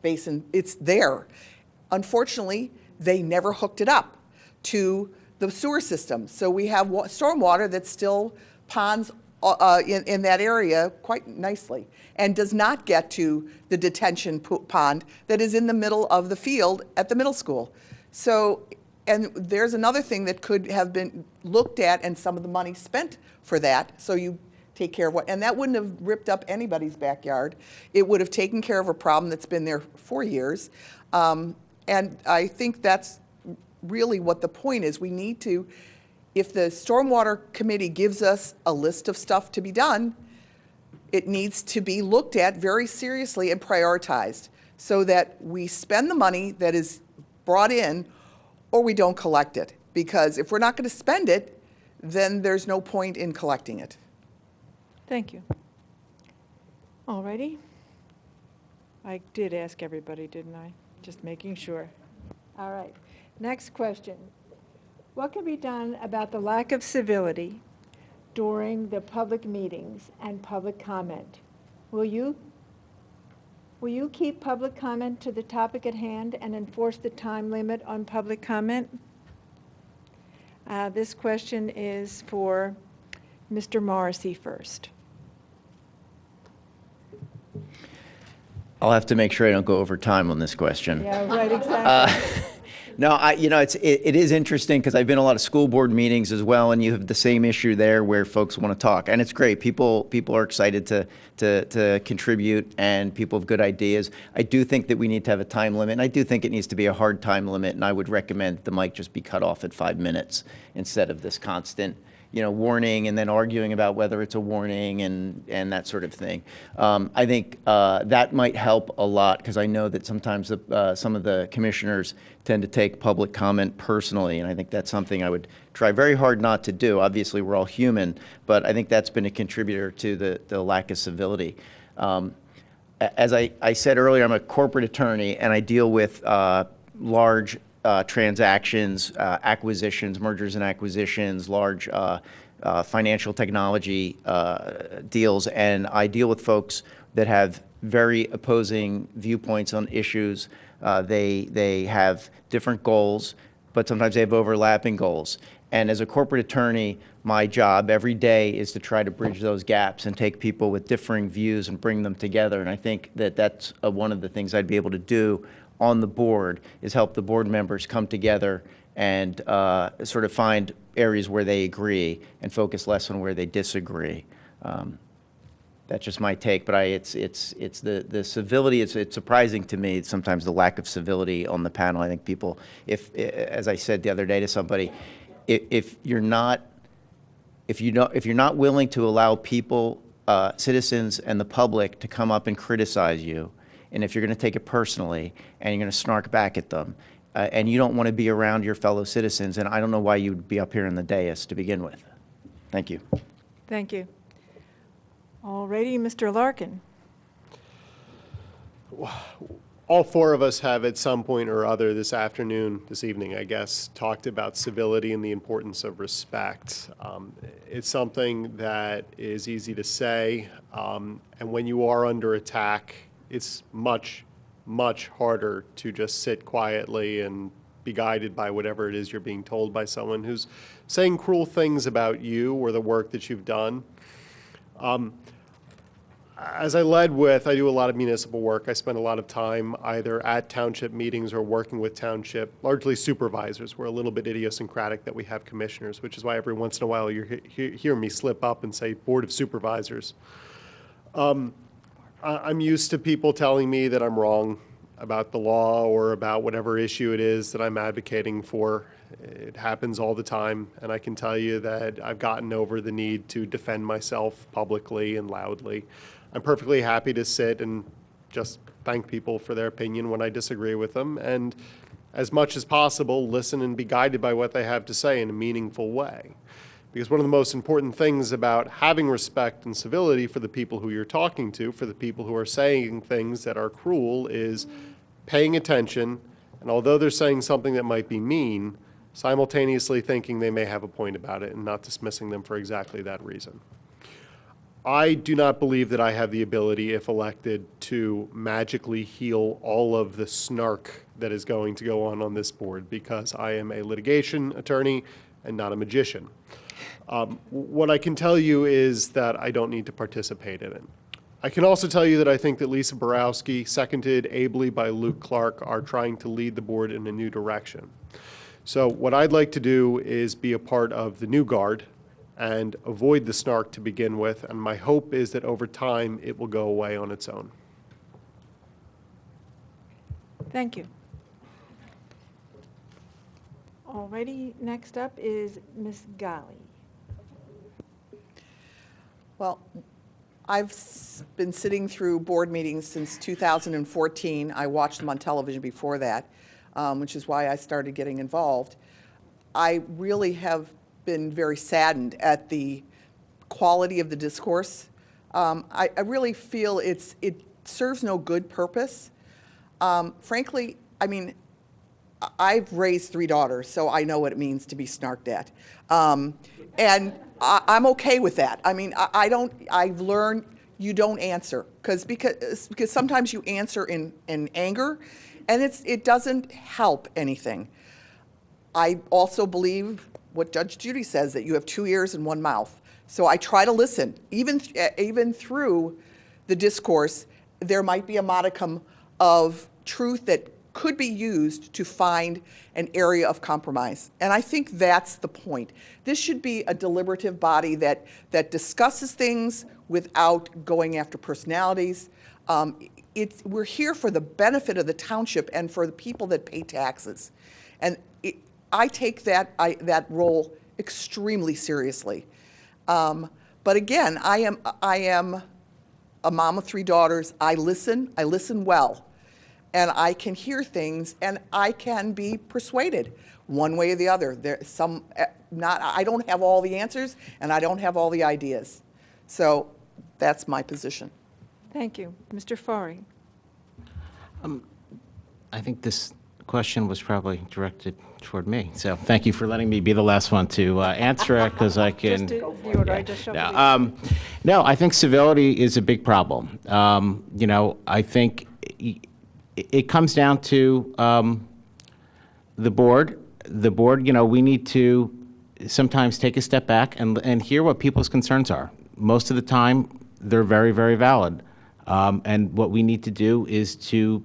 basin, it's there. Unfortunately, they never hooked it up to the sewer system. So we have stormwater that still ponds in that area quite nicely and does not get to the detention pond that is in the middle of the field at the middle school. So, and there's another thing that could have been looked at and some of the money spent for that. So you take care of and that wouldn't have ripped up anybody's backyard. It would have taken care of a problem that's been there for years. And I think that's really what the point is. We need to, if the Stormwater Committee gives us a list of stuff to be done, it needs to be looked at very seriously and prioritized so that we spend the money that is brought in or we don't collect it. Because if we're not going to spend it, then there's no point in collecting it.
Thank you. All righty. I did ask everybody, didn't I? Just making sure. All right. Next question. What can be done about the lack of civility during the public meetings and public comment? Will you keep public comment to the topic at hand and enforce the time limit on public comment? This question is for Mr. Morrissey first.
I'll have to make sure I don't go over time on this question.
Yeah, right, exactly.
No, it is interesting because I've been in a lot of school board meetings as well, and you have the same issue there where folks want to talk, and it's great. People are excited to contribute, and people have good ideas. I do think that we need to have a time limit, and I do think it needs to be a hard time limit, and I would recommend the mic just be cut off at 5 minutes instead of this constant, warning and then arguing about whether it's a warning and that sort of thing. I think that might help a lot because I know that sometimes some of the commissioners tend to take public comment personally, and I think that's something I would try very hard not to do. Obviously, we're all human, but I think that's been a contributor to the lack of civility. As I said earlier, I'm a corporate attorney, and I deal with large transactions, acquisitions, mergers and acquisitions, large financial technology deals, and I deal with folks that have very opposing viewpoints on issues. They have different goals, but sometimes they have overlapping goals. And as a corporate attorney, my job every day is to try to bridge those gaps and take people with differing views and bring them together. And I think that that's one of the things I'd be able to do on the board is help the board members come together and sort of find areas where they agree and focus less on where they disagree. That's just my take, but it's the civility. It's surprising to me sometimes the lack of civility on the panel. I think people, as I said the other day to somebody, if you're not willing to allow people, citizens and the public to come up and criticize you, and if you're going to take it personally and you're going to snark back at them, and you don't want to be around your fellow citizens, and I don't know why you'd be up here in the dais to begin with. Thank you.
Thank you. All righty, Mr. Larkin.
All four of us have at some point or other this evening, I guess, talked about civility and the importance of respect. It's something that is easy to say, and when you are under attack, it's much, much harder to just sit quietly and be guided by whatever it is you're being told by someone who's saying cruel things about you or the work that you've done. As I led with, I do a lot of municipal work. I spend a lot of time either at township meetings or working with township, largely supervisors. We're a little bit idiosyncratic that we have commissioners, which is why every once in a while you hear me slip up and say Board of Supervisors. I'm used to people telling me that I'm wrong about the law or about whatever issue it is that I'm advocating for. It happens all the time, and I can tell you that I've gotten over the need to defend myself publicly and loudly. I'm perfectly happy to sit and just thank people for their opinion when I disagree with them, and as much as possible, listen and be guided by what they have to say in a meaningful way. Because one of the most important things about having respect and civility for the people who you're talking to, for the people who are saying things that are cruel, is paying attention, and although they're saying something that might be mean, simultaneously thinking they may have a point about it and not dismissing them for exactly that reason. I do not believe that I have the ability, if elected, to magically heal all of the snark that is going to go on this board, because I am a litigation attorney and not a magician. What I can tell you is that I don't need to participate in it. I can also tell you that I think that Lisa Borowski, seconded ably by Luke Clark, are trying to lead the board in a new direction. So what I'd like to do is be a part of the new guard and avoid the snark to begin with, and my hope is that over time it will go away on its own.
Thank you. Alrighty, next up is Ms. Gali.
Well, I've been sitting through board meetings since 2014. I watched them on television before that, which is why I started getting involved. I really have been very saddened at the quality of the discourse. I really feel it serves no good purpose. Frankly, I mean, I've raised 3 daughters, so I know what it means to be snarked at. And I'm okay with that. I mean, I've learned you don't answer because sometimes you answer in anger, and it doesn't help anything. I also believe what Judge Judy says, that you have 2 ears and 1 mouth. So I try to listen. Even through the discourse, there might be a modicum of truth that could be used to find an area of compromise. And I think that's the point. This should be a deliberative body that discusses things without going after personalities. We're here for the benefit of the township and for the people that pay taxes. And I take that role extremely seriously. But again, I am a mom of 3 daughters. I listen well. And I can hear things, and I can be persuaded one way or the other. I don't have all the answers, and I don't have all the ideas. So that's my position.
Thank you. Mr. Fari.
I think this question was probably directed toward me. So thank you for letting me be the last one to answer it, because I can.
Just the order I just shuffled.
No, I think civility is a big problem. You know, I think it comes down to the board. The board, you know, we need to sometimes take a step back and hear what people's concerns are. Most of the time, they're very, very valid. And what we need to do is to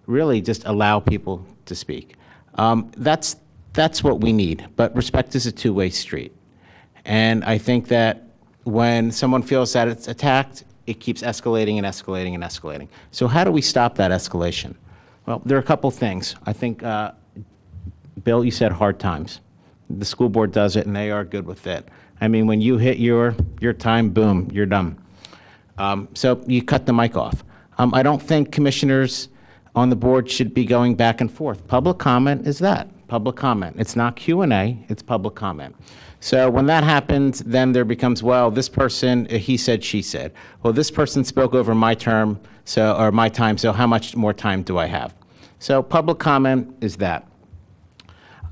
really just allow people to speak. That's what we need. But respect is a two-way street. And I think that when someone feels that it's attacked, it keeps escalating and escalating and escalating. So how do we stop that escalation? Well, there are a couple things. I think, Bill, you said hard times. The school board does it, and they are good with it. I mean, when you hit your time, boom, you're done. So you cut the mic off. I don't think commissioners on the board should be going back and forth. Public comment is that, public comment. It's not Q&A, it's public comment. So when that happens, then there becomes, well, this person, he said, she said. Well, this person spoke over my term, or my time, so how much more time do I have? So public comment is that.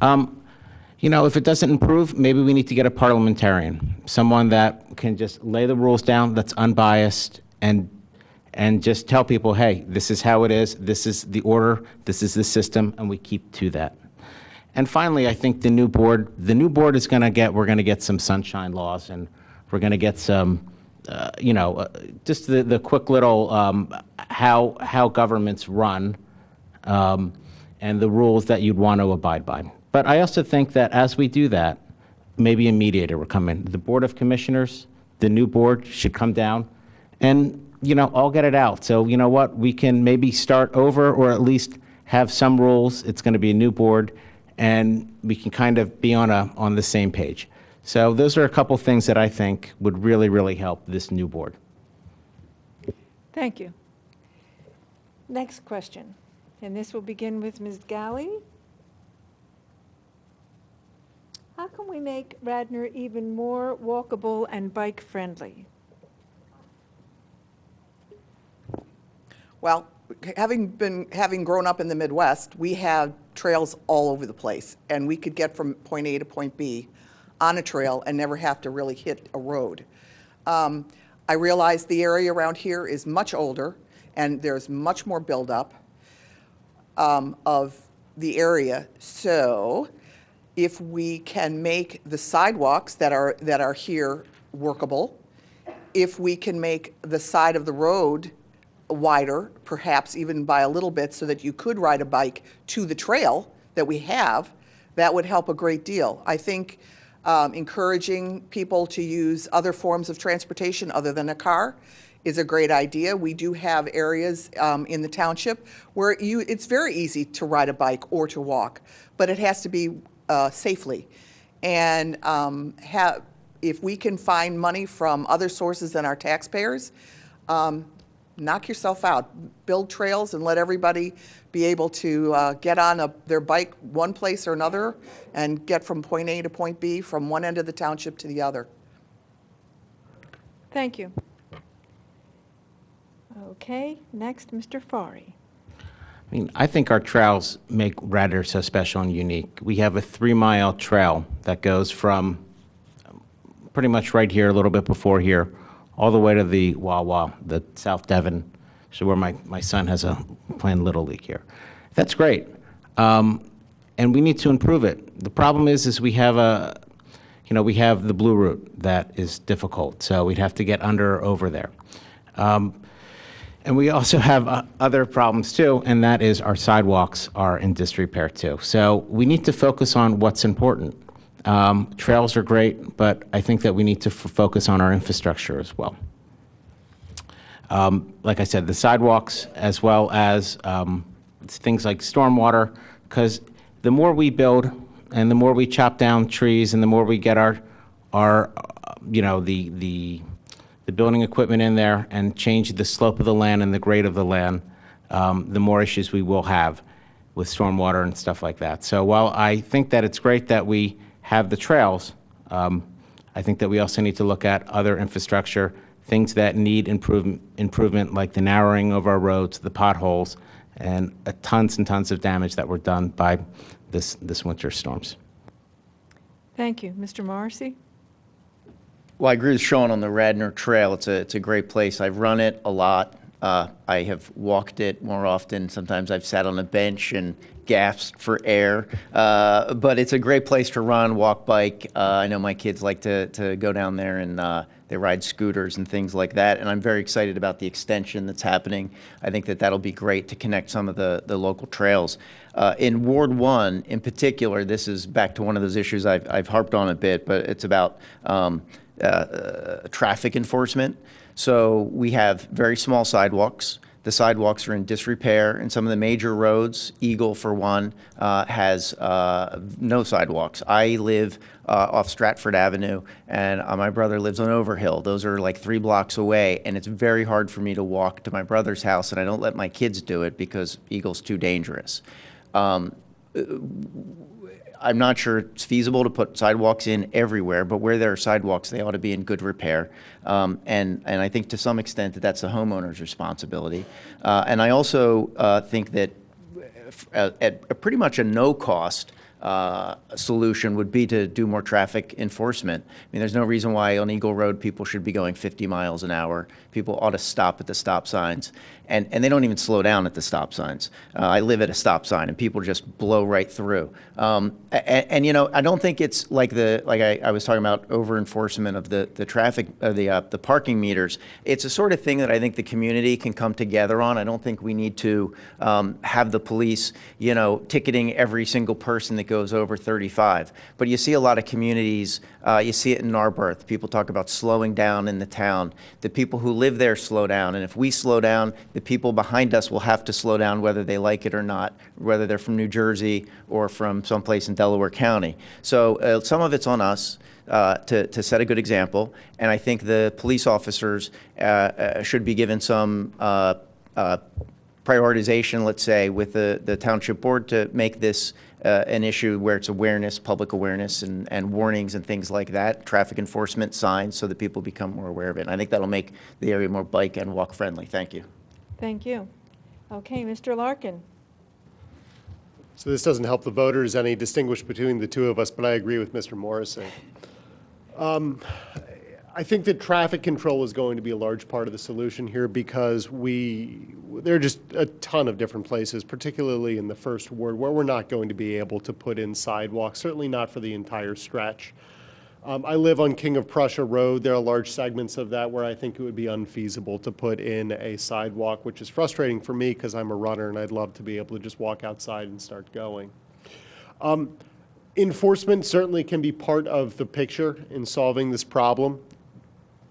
You know, if it doesn't improve, maybe we need to get a parliamentarian, someone that can just lay the rules down, that's unbiased, and just tell people, hey, this is how it is, this is the order, this is the system, and we keep to that. And finally, I think the new board is going to get, we're going to get some sunshine laws, and we're going to get some, just the quick little how governments run, and the rules that you'd want to abide by. But I also think that as we do that, maybe a mediator will come in. The Board of Commissioners, the new board should come down and, all get it out. So you know what, we can maybe start over, or at least have some rules. It's going to be a new board, and we can kind of be on the same page. So those are a couple things that I think would really, really help this new board.
Thank you. Next question, and this will begin with Ms. Galley. How can we make Radnor even more walkable and bike-friendly?
Well, having grown up in the Midwest, we have trails all over the place, and we could get from point A to point B on a trail and never have to really hit a road. I realize the area around here is much older, and there's much more buildup of the area. So if we can make the sidewalks that are here workable, if we can make the side of the road wider, perhaps even by a little bit, so that you could ride a bike to the trail that we have, that would help a great deal. I think encouraging people to use other forms of transportation other than a car is a great idea. We do have areas in the township where it's very easy to ride a bike or to walk, but it has to be safely. And if we can find money from other sources than our taxpayers, knock yourself out. Build trails and let everybody be able to get on their bike one place or another and get from point A to point B, from one end of the township to the other.
Thank you. Okay, next, Mr. Fari.
I think our trails make Radnor so special and unique. We have a 3-mile trail that goes from pretty much right here, a little bit before here, all the way to the Wawa, the South Devon, so where my son has playing Little League here. That's great, and we need to improve it. The problem is we have we have the Blue Route that is difficult, so we'd have to get under or over there. And we also have other problems too, and that is our sidewalks are in disrepair too. So we need to focus on what's important. Trails are great, but I think that we need to focus on our infrastructure as well. Like I said, the sidewalks, as well as things like stormwater, because the more we build and the more we chop down trees and the more we get the building equipment in there and change the slope of the land and the grade of the land, the more issues we will have with stormwater and stuff like that. So while I think that it's great that we have the trails, I think that we also need to look at other infrastructure, things that need improvement, like the narrowing of our roads, the potholes, and tons and tons of damage that were done by this winter storms.
Thank you. Mr. Morrissey?
Well, I agree with Sean on the Radnor Trail. It's a great place. I've run it a lot. I have walked it more often. Sometimes I've sat on a bench and gasped for air. But it's a great place to run, walk, bike. I know my kids like to go down there and they ride scooters and things like that. And I'm very excited about the extension that's happening. I think that that'll be great to connect some of the local trails. In Ward 1 in particular, this is back to one of those issues I've harped on a bit, but it's about traffic enforcement. So we have very small sidewalks. The sidewalks are in disrepair, and some of the major roads, Eagle for one, has no sidewalks. I live off Stratford Avenue, and my brother lives on Overhill. Those are like 3 blocks away, and it's very hard for me to walk to my brother's house, and I don't let my kids do it because Eagle's too dangerous. I'm not sure it's feasible to put sidewalks in everywhere, but where there are sidewalks, they ought to be in good repair. And I think to some extent that's the homeowner's responsibility. And I also think that at pretty much a no-cost solution would be to do more traffic enforcement. I mean, there's no reason why on Eagle Road people should be going 50 miles an hour. People ought to stop at the stop signs. And they don't even slow down at the stop signs. I live at a stop sign, and people just blow right through. And you know, I don't think it's like I was talking about over enforcement of the traffic, the parking meters. It's a sort of thing that I think the community can come together on. I don't think we need to have the police, you know, ticketing every single person that goes over 35. But you see a lot of communities. You see it in Narberth. People talk about slowing down in the town. The people who live there slow down, and if we slow down, the people behind us will have to slow down whether they like it or not, whether they're from New Jersey or from someplace in Delaware County. So some of it's on us to set a good example, and I think the police officers should be given some prioritization, let's say, with the township board to make this an issue where it's awareness, public awareness, and warnings and things like that, traffic enforcement signs, so that people become more aware of it. And I think that'll make the area more bike and walk friendly. Thank you.
Thank you. Okay, Mr. Larkin.
So this doesn't help the voters any distinguish between the two of us, but I agree with Mr. Morrissey. I think that traffic control is going to be a large part of the solution here because there are just a ton of different places, particularly in the first ward, where we're not going to be able to put in sidewalks, certainly not for the entire stretch. I live on King of Prussia Road. There are large segments of that where I think it would be unfeasible to put in a sidewalk, which is frustrating for me because I'm a runner and I'd love to be able to just walk outside and start going. Enforcement certainly can be part of the picture in solving this problem.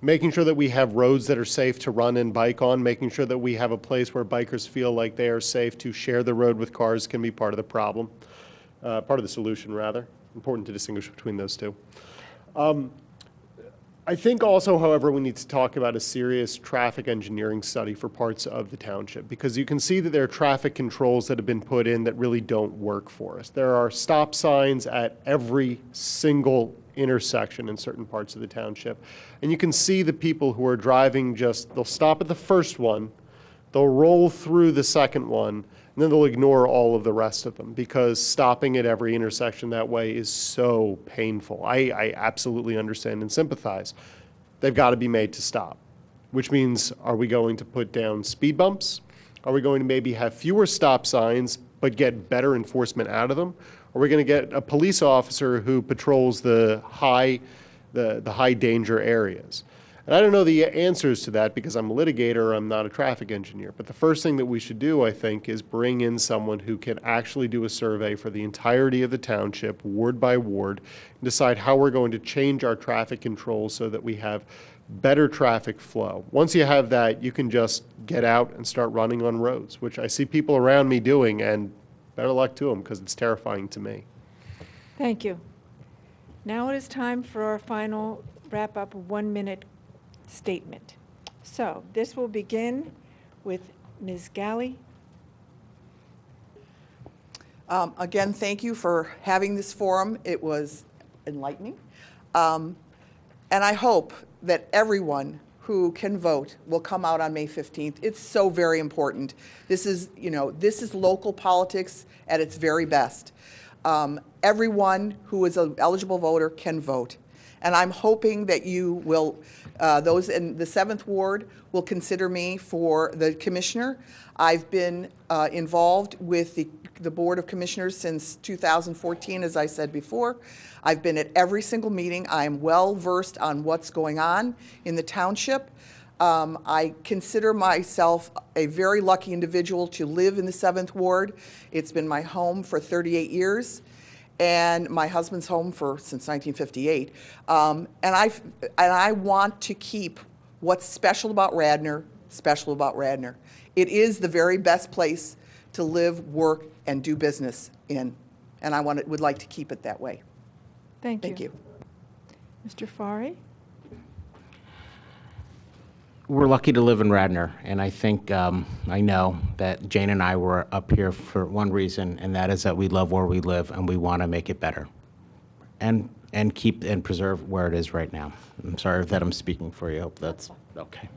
Making sure that we have roads that are safe to run and bike on, making sure that we have a place where bikers feel like they are safe to share the road with cars can be part of the problem, part of the solution, rather. Important to distinguish between those two. I think also, however, we need to talk about a serious traffic engineering study for parts of the township, because you can see that there are traffic controls that have been put in that really don't work for us. There are stop signs at every single intersection in certain parts of the township. And you can see the people who are driving they'll stop at the first one, they'll roll through the second one, and then they'll ignore all of the rest of them because stopping at every intersection that way is so painful. I absolutely understand and sympathize. They've got to be made to stop, which means, are we going to put down speed bumps? Are we going to maybe have fewer stop signs but get better enforcement out of them? Or are we going to get a police officer who patrols the high danger areas? And I don't know the answers to that because I'm a litigator, I'm not a traffic engineer. But the first thing that we should do, I think, is bring in someone who can actually do a survey for the entirety of the township, ward by ward, and decide how we're going to change our traffic controls so that we have better traffic flow. Once you have that, you can just get out and start running on roads, which I see people around me doing, and better luck to them because it's terrifying to me.
Thank you. Now it is time for our final wrap-up 1-minute statement. So this will begin with Ms. Galley.
Again, thank you for having this forum. It was enlightening. And I hope that everyone who can vote will come out on May 15th. It's so very important. This is local politics at its very best. Everyone who is an eligible voter can vote. And I'm hoping that you will, those in the 7th Ward will consider me for the commissioner. I've been involved with the Board of Commissioners since 2014, as I said before. I've been at every single meeting. I'm well versed on what's going on in the township. I consider myself a very lucky individual to live in the 7th Ward. It's been my home for 38 years. and my husband's home since 1958. And I want to keep what's special about Radnor, special about Radnor. It is the very best place to live, work, and do business in, and I would like to keep it that way.
Thank you.
Thank you.
Mr. Fari?
We're lucky to live in Radnor, and I think, I know that Jane and I were up here for one reason, and that is that we love where we live and we want to make it better and keep and preserve where it is right now. I'm sorry that I'm speaking for you. I hope that's okay.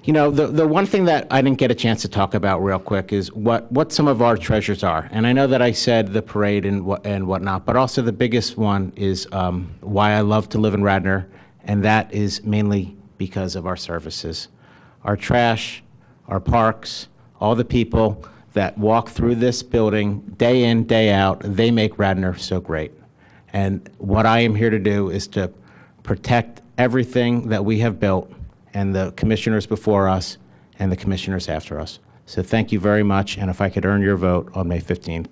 You know, the one thing that I didn't get a chance to talk about real quick is what some of our treasures are. And I know that I said the parade and whatnot, but also the biggest one is why I love to live in Radnor, and that is mainly because of our services. Our trash, our parks, all the people that walk through this building day in, day out, they make Radnor so great. And what I am here to do is to protect everything that we have built, and the commissioners before us and the commissioners after us. So thank you very much, and if I could earn your vote on May 15th,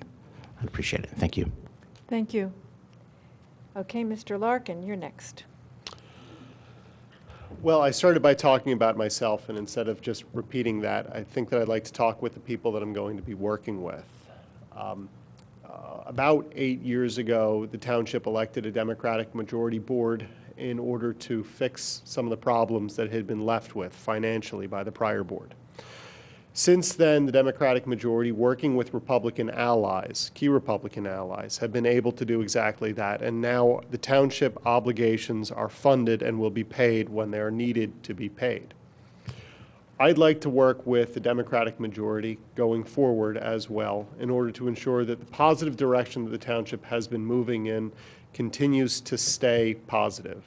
I'd appreciate it. Thank you.
Thank you. Okay, Mr. Larkin, you're next.
Well, I started by talking about myself, and instead of just repeating that, I think that I'd like to talk with the people that I'm going to be working with. About 8 years ago, the township elected a Democratic majority board in order to fix some of the problems that had been left with financially by the prior board. Since then, the Democratic majority, working with Republican allies, key Republican allies, have been able to do exactly that. And now the township obligations are funded and will be paid when they are needed to be paid. I'd like to work with the Democratic majority going forward as well in order to ensure that the positive direction that the township has been moving in continues to stay positive.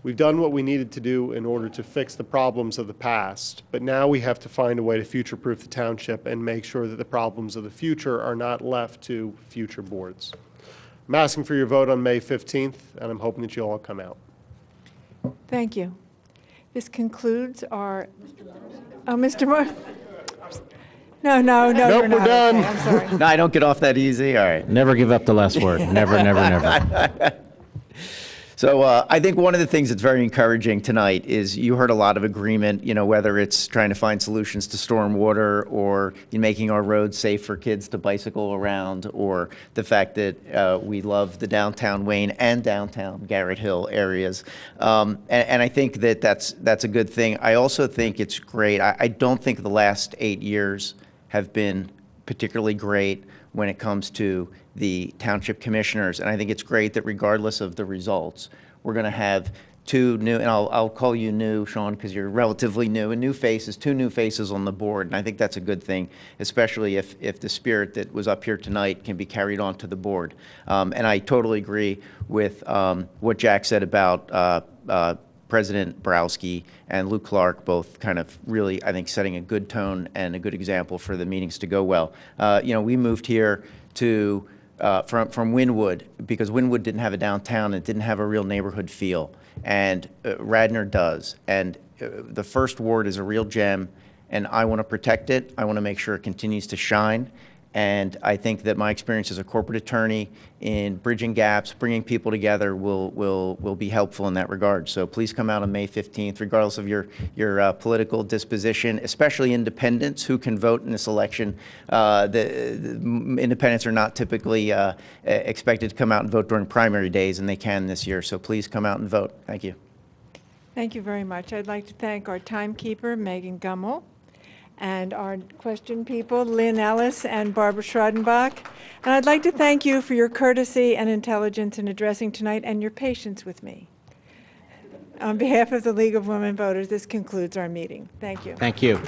We've done what we needed to do in order to fix the problems of the past, but now we have to find a way to future-proof the township and make sure that the problems of the future are not left to future boards. I'm asking for your vote on May 15th, and I'm hoping that you'll all come out.
Thank you. This concludes our... Oh, Mr. Moore? No,
Nope,
you're not.
we're done.
Okay, I'm sorry.
No, I don't get off that easy. All right.
Never give up the last word. Never, never, never.
So I think one of the things that's very encouraging tonight is you heard a lot of agreement, you know, whether it's trying to find solutions to storm water or in making our roads safe for kids to bicycle around, or the fact that we love the downtown Wayne and downtown Garrett Hill areas. And I think that that's a good thing. I also think it's great. I don't think the last 8 years have been particularly great when it comes to the township commissioners. And I think it's great that regardless of the results, we're going to have two new, and I'll call you new, Sean, because you're relatively new, and two new faces on the board. And I think that's a good thing, especially if the spirit that was up here tonight can be carried on to the board. And I totally agree with what Jack said about President Borowski and Luke Clark, both kind of really, I think, setting a good tone and a good example for the meetings to go well. You know, we moved here to from Wynwood because Wynwood didn't have a downtown. It didn't have a real neighborhood feel, and Radnor does. And the first ward is a real gem, and I want to protect it. I want to make sure it continues to shine. And I think that my experience as a corporate attorney in bridging gaps, bringing people together will be helpful in that regard. So please come out on May 15th, regardless of your political disposition, especially independents who can vote in this election. The independents are not typically expected to come out and vote during primary days, and they can this year. So please come out and vote. Thank you.
Thank you very much. I'd like to thank our timekeeper, Megan Gummel, and our question people, Lynn Ellis and Barbara Schrodenbach. And I'd like to thank you for your courtesy and intelligence in addressing tonight and your patience with me. On behalf of the League of Women Voters, this concludes our meeting. Thank you.
Thank you.